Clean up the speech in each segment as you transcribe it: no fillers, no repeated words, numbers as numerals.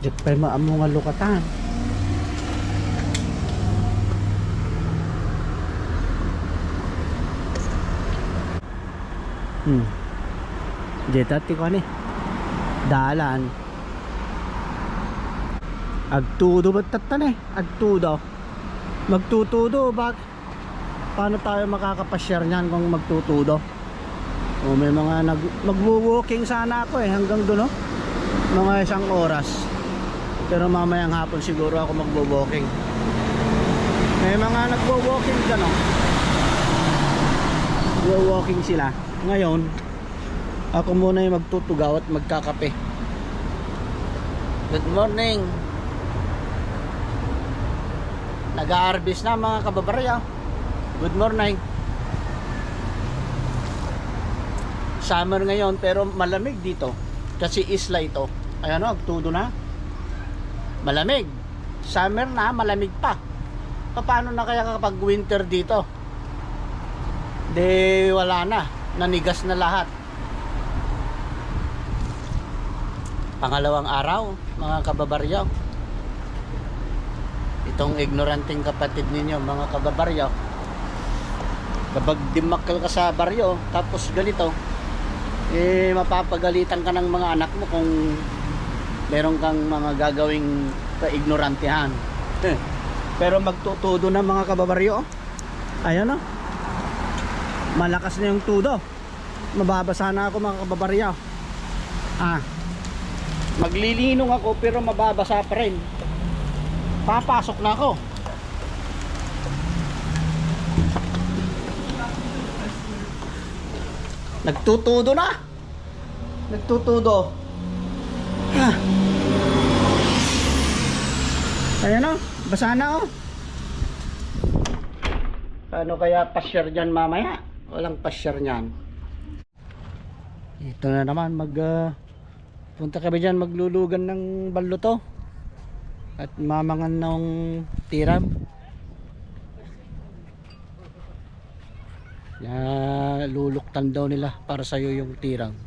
Ajak pa mo nga lukatan. Dito ko ni dalan agtudo ba't tatan agtudo magtutudo paano tayo makakapasyar niyan kung magtutudo o may mga magwo-walking sana ako hanggang doon mga 1 oras pero mamayang hapon siguro ako magwo-walking may mga nagwo-walking dyan nagwo-walking sila ngayon ako muna yung magtutugaw at magkakape. Good morning. Nag-a-harvest na mga kababarya. Good morning. Summer ngayon pero malamig dito kasi isla ito. Ayan o, agtudo na. Malamig. Summer na, malamig pa. Paano na kaya kapag winter dito? De wala na. Nanigas na lahat. Pangalawang araw mga kababaryo. Itong ignoranting kapatid ninyo mga kababaryo, kapag dimakal ka sa baryo tapos ganito mapapagalitan ka ng mga anak mo kung meron kang mga gagawing kaignorantehan. Pero magtutudo na mga kababaryo. Ayan malakas na yung tudo. Mababasa na ako mga kababaryo. Maglilinong ako pero mababasa pa rin. Papasok na ako. Nagtutudo na. Nagtutudo. Ayan basa na Paano kaya pasyar dyan mamaya? Walang pasyar nyan. Ito na naman punta kami dyan maglulugan ng baluto at mamangan ng tiram. Luluktan daw nila para sa'yo yung tiram.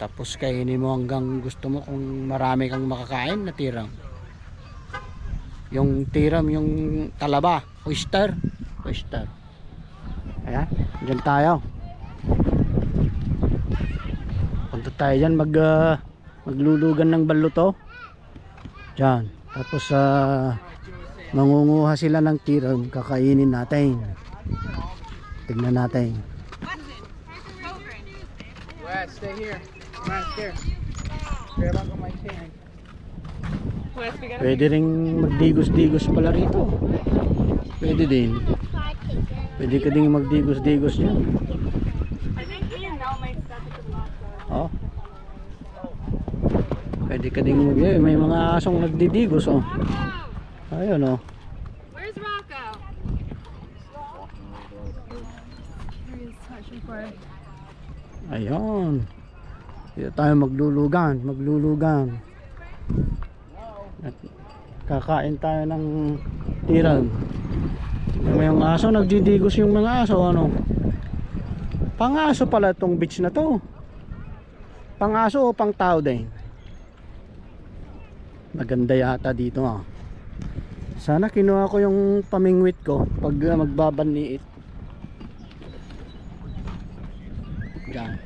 Tapos kainin mo hanggang gusto mo kung marami kang makakain na tiram. Yung tiram, yung talaba, oyster. Ayan, dyan tayo. Punta tayo dyan maglulugan ng baluto dyan. Tapos mangunguha sila ng tiram, kakainin natin. Tignan natin. Stay here. Here. Grab onto my chain. Pwede ring magdigos-digos pala rito. Pwede din. Pwede ka din magdigos-digos dyan. Pwede ka ding may mga asong nagdidigos ayun Where's Rocco? ayun dito tayo maglulugan at kakain tayo ng tiram. May mga aso nagdidigos yung mga aso pang-aso pala tong beach na to. Pang-aso o pang-tao din? Maganda yata dito Sana kinuha ko yung pamingwit ko pag magbabanliit. Yan.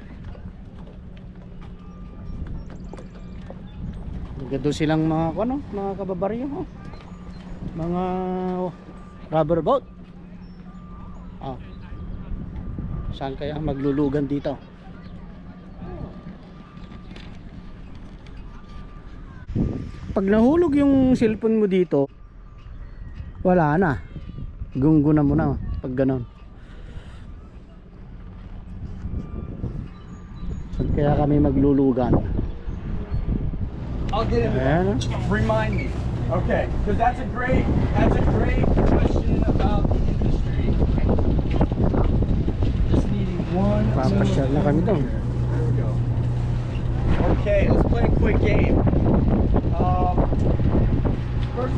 Maganda silang mga mga kababaryo mga rubber boat. Saan kaya maglulugan dito? Pag nahulog yung cellphone mo dito, wala na. Gunggunan mo na pag ganon. Saan kaya kami maglulugan? I'll get into that. Remind me. Okay, because that's a great question about the industry. Just needing one. Papasyal na kami doon. There we go. Okay, let's play a quick game. First,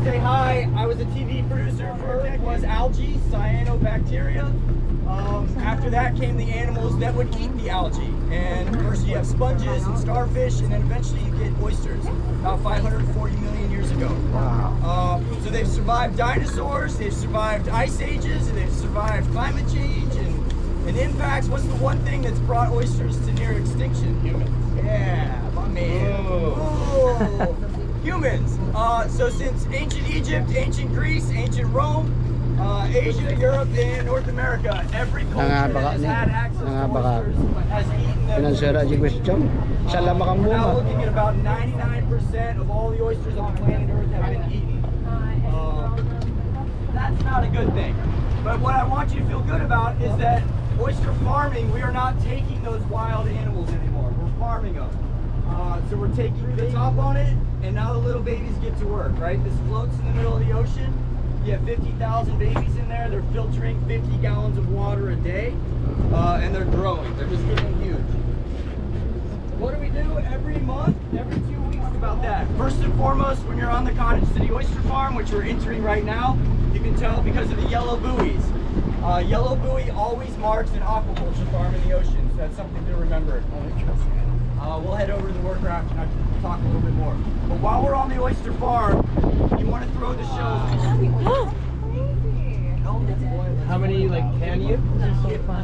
say hi. I was a TV producer for was algae, cyanobacteria. After that came the animals that would eat the algae. And first you have sponges and starfish, and then eventually you get oysters. About 540 million years ago. So they've survived dinosaurs, they've survived ice ages, and they've survived climate change and impacts. What's the one thing that's brought oysters to near extinction? Humans. Yeah, my man. Whoa. Humans. So since ancient Egypt, ancient Greece, ancient Rome, Asia, Europe, and North America, every culture that has had access to oysters has eaten them. Pinansera di question. Siya lang We're now makamuma. looking at about 99% of all the oysters on planet Earth have been eaten. That's not a good thing. But what I want you to feel good about is that oyster farming, we are not taking those wild animals anymore. We're farming them. So we're taking the top on it, and now the little babies get to work, right? This floats in the middle of the ocean. You have 50,000 babies in there. They're filtering 50 gallons of water a day, and they're growing. They're just getting huge. What do we do every month, every 2 weeks about that? First and foremost, when you're on the Cottage City Oyster Farm, which we're entering right now, you can tell because of the yellow buoys. Yellow buoy always marks an aquaculture farm in the ocean, so that's something to remember. We'll head over to the work raft and I can talk a little bit more. But while we're on the oyster farm, you want to throw the shells. How many can you?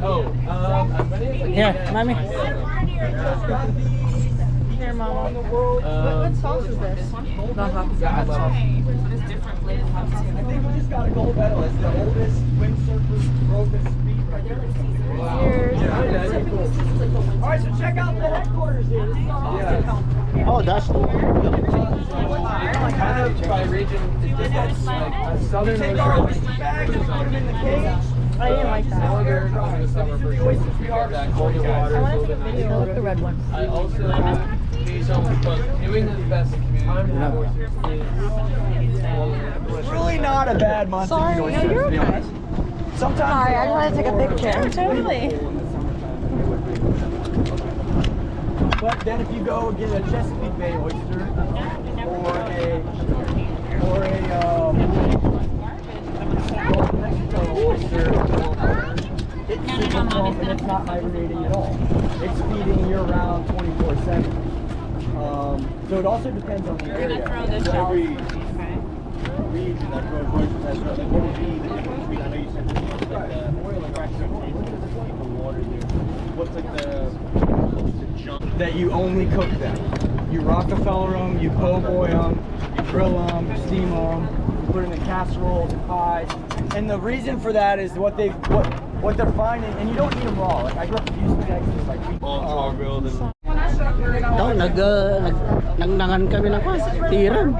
Oh, Here, mommy. Here, Mama. What sauce is this? Not hot It's different flavor. I think we just got a gold medal as the oldest windsurfer broke the speed record. All right, so check out the headquarters here. This is our office. Oh, that's kind of by region, it's like southern Take our oyster bags and put them in the cage. I didn't like that. northern over the summer for sure. That colder water. I want to take a video. Look the red one. I also but New England's best community It's really not a bad month to be oysters, to be honest. Sometimes Sorry, they I just are. want to take a picture. Totally. But then if you go get a Chesapeake Bay oyster or a Gulf of Mexico oyster, it's and it's not hibernating at all. It's feeding year round 24/7. So it also depends on the area. Every region that grows oysters has what would be the difference between, I know you said oil and the water there. What's like the junk? That you only cook them. You Rockefeller them, you po' boy them, you grill them, you steam them, you put them in casseroles and pies. And the reason for that is what they're finding, and you don't eat them raw. Like I grew up in Houston, Texas, like we All grilled and Ito, nagnangan kami ng tiram.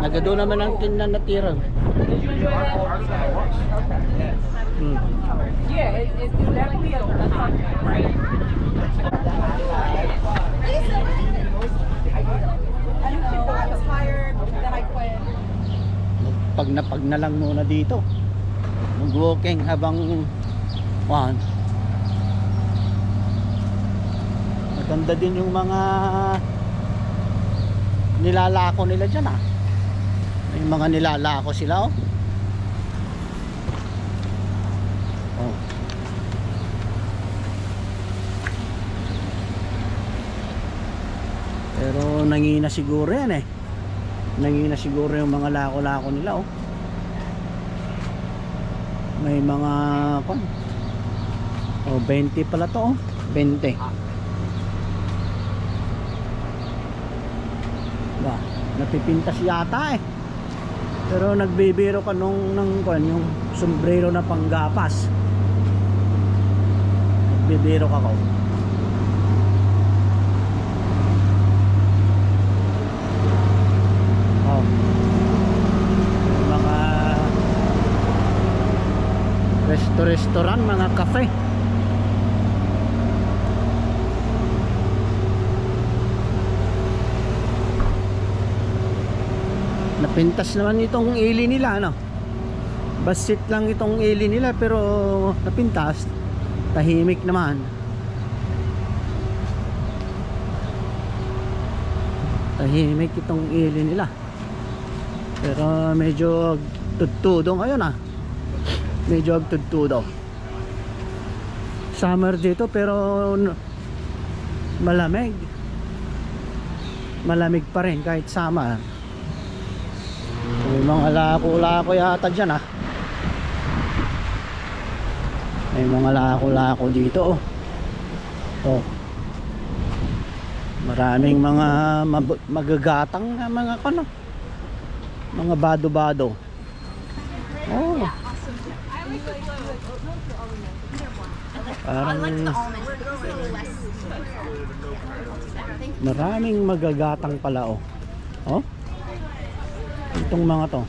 Nagado naman ang tindan na tiram. Yeah, it's definitely a I was hired, then I quit. Pag na lang muna dito. Mag-walking habang maganda din yung mga nilalako nila dyan May mga nilalako sila Pero nangina siguro yan Nangina siguro yung mga lako-lako nila May mga 20 pala to 20 ba, napipintas yata Pero nagbibiro ka yung sombrero na panggapas Nagbibiro ka mga restaurant, mga cafe napintas naman itong ili nila basit lang itong ili nila pero napintas tahimik naman tahimik itong ili nila pero medyo tuttudo ngayon medyo tuttudo summer dito pero malamig. Malamig pa rin kahit summer. May mga lako-lako yata dyan ah. May mga lako-lako dito oh. Oh. Maraming mga magagatang na mga ano. Mga bado-bado. Oh. Parang maraming magagatang pala oh. Oh. Itong mga to.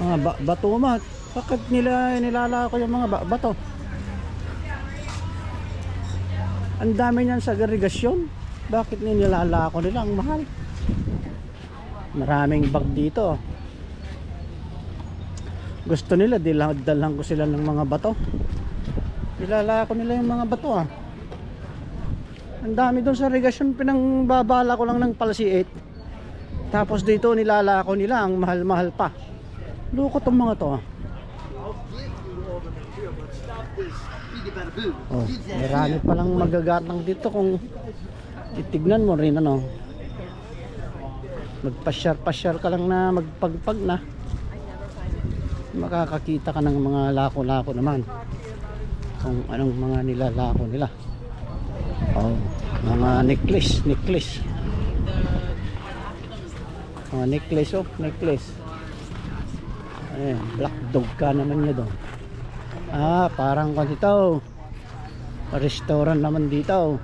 Mga bato mat. Bakit nila nilalako yung mga bato? Ang dami niyan sa irigasyon. Bakit nilalako nila? Ang mahal. Maraming bag dito. Gusto nila dalang ko sila ng mga bato. Nilalako nila yung mga bato ah. Ang dami doon sa irigasyon. Pinangbabala ko lang ng palsiit. Tapos dito nilalako nila. Ang mahal-mahal pa. Loko tong mga to ah. Oh, marami palang magagatang dito kung titignan mo rin ano. Magpasyar-pasyar ka lang na magpagpag na. Makakakita ka ng mga lako-lako naman. Kung anong mga nilalako nila. Oh, mga necklace. Mga necklace oh, necklace. Ayan, black dog ka naman niya doon. Ah, parang dito. Restaurant naman dito.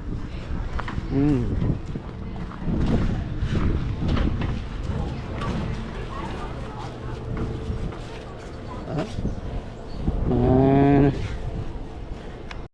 Ah.